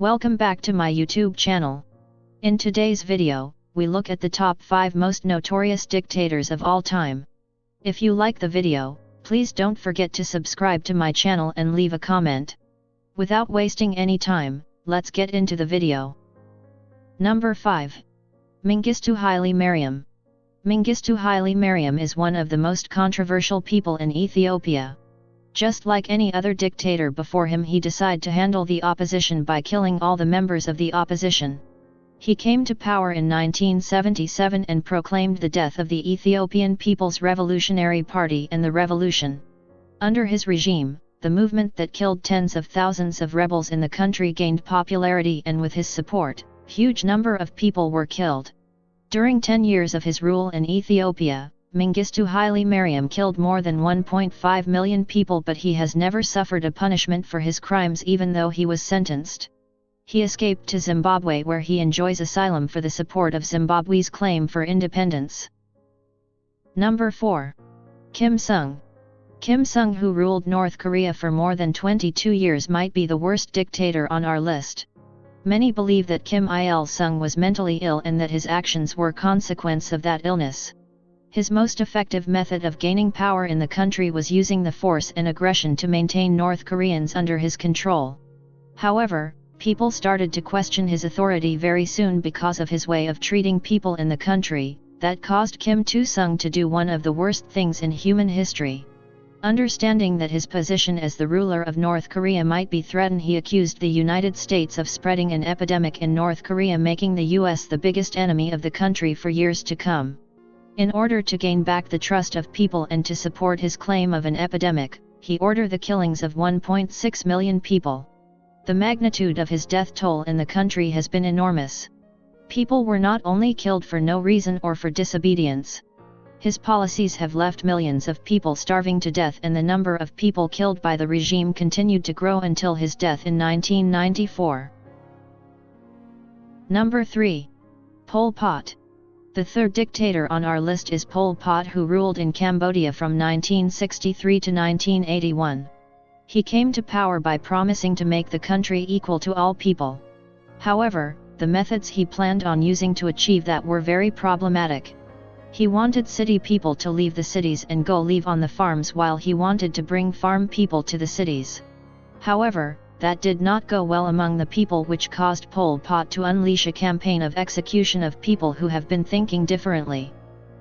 Welcome back to my YouTube channel. In today's video, we look at the top 5 most notorious dictators of all time. If you like the video, please don't forget to subscribe to my channel and leave a comment. Without wasting any time, let's get into the video. Number 5. Mengistu Haile Mariam. Mengistu Haile Mariam is one of the most controversial people in Ethiopia. Just like any other dictator before him, he decided to handle the opposition by killing all the members of the opposition. He came to power in 1977 and proclaimed the death of the Ethiopian People's Revolutionary Party and the revolution. Under his regime, the movement that killed tens of thousands of rebels in the country gained popularity, and with his support, huge number of people were killed. During 10 years of his rule in Ethiopia, Mengistu Haile Mariam killed more than 1.5 million people, but he has never suffered a punishment for his crimes even though he was sentenced. He escaped to Zimbabwe, where he enjoys asylum for the support of Zimbabwe's claim for independence. Number 4. Kim Sung. Kim Sung, who ruled North Korea for more than 22 years, might be the worst dictator on our list. Many believe that Kim Il-sung was mentally ill and that his actions were consequence of that illness. His most effective method of gaining power in the country was using the force and aggression to maintain North Koreans under his control. However, people started to question his authority very soon because of his way of treating people in the country, that caused Kim Il-sung to do one of the worst things in human history. Understanding that his position as the ruler of North Korea might be threatened, he accused the United States of spreading an epidemic in North Korea, making the US the biggest enemy of the country for years to come. In order to gain back the trust of people and to support his claim of an epidemic, he ordered the killings of 1.6 million people. The magnitude of his death toll in the country has been enormous. People were not only killed for no reason or for disobedience. His policies have left millions of people starving to death, and the number of people killed by the regime continued to grow until his death in 1994. Number 3. Pol Pot. The third dictator on our list is Pol Pot, who ruled in Cambodia from 1963 to 1981. He came to power by promising to make the country equal to all people. However, the methods he planned on using to achieve that were very problematic. He wanted city people to leave the cities and go live on the farms, while he wanted to bring farm people to the cities. However, that did not go well among the people, which caused Pol Pot to unleash a campaign of execution of people who have been thinking differently.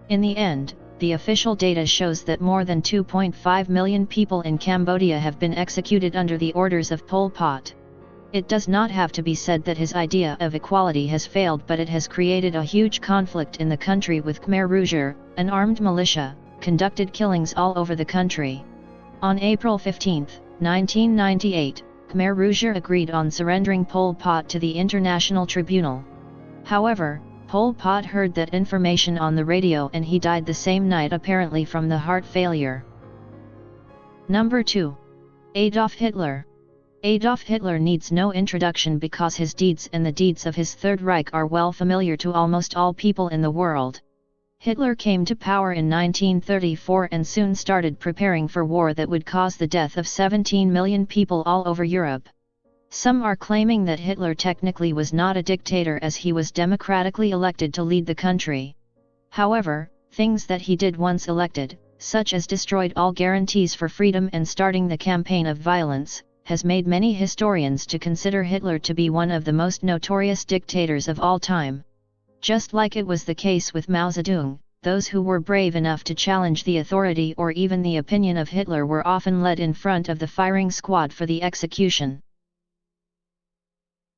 In the end, the official data shows that more than 2.5 million people in Cambodia have been executed under the orders of Pol Pot. It does not have to be said that his idea of equality has failed, but it has created a huge conflict in the country, with Khmer Rouge, an armed militia, conducted killings all over the country. On April 15, 1998, Khmer Rouge agreed on surrendering Pol Pot to the International Tribunal. However, Pol Pot heard that information on the radio and he died the same night, apparently from the heart failure. Number 2. Adolf Hitler. Adolf Hitler needs no introduction because his deeds and the deeds of his Third Reich are well familiar to almost all people in the world. Hitler came to power in 1934 and soon started preparing for war that would cause the death of 17 million people all over Europe. Some are claiming that Hitler technically was not a dictator, as he was democratically elected to lead the country. However, things that he did once elected, such as destroyed all guarantees for freedom and starting the campaign of violence, has made many historians to consider Hitler to be one of the most notorious dictators of all time. Just like it was the case with Mao Zedong, those who were brave enough to challenge the authority or even the opinion of Hitler were often led in front of the firing squad for the execution.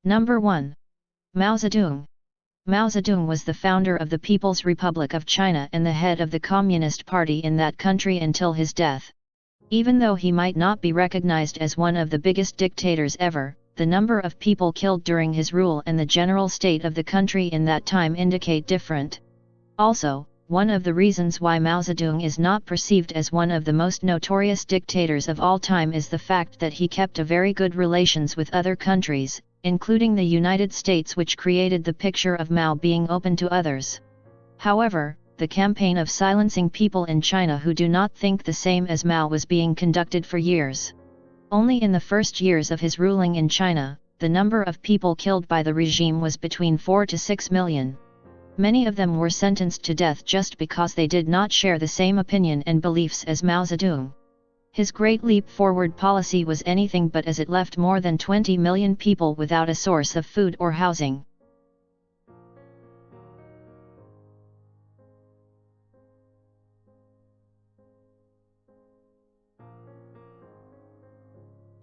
Number 1. Mao Zedong. Mao Zedong was the founder of the People's Republic of China and the head of the Communist Party in that country until his death. Even though he might not be recognized as one of the biggest dictators ever, the number of people killed during his rule and the general state of the country in that time indicate different. Also, one of the reasons why Mao Zedong is not perceived as one of the most notorious dictators of all time is the fact that he kept a very good relations with other countries, including the United States, which created the picture of Mao being open to others. However, the campaign of silencing people in China who do not think the same as Mao was being conducted for years. Only in the first years of his ruling in China, the number of people killed by the regime was between 4 to 6 million. Many of them were sentenced to death just because they did not share the same opinion and beliefs as Mao Zedong. His Great Leap Forward policy was anything but, as it left more than 20 million people without a source of food or housing.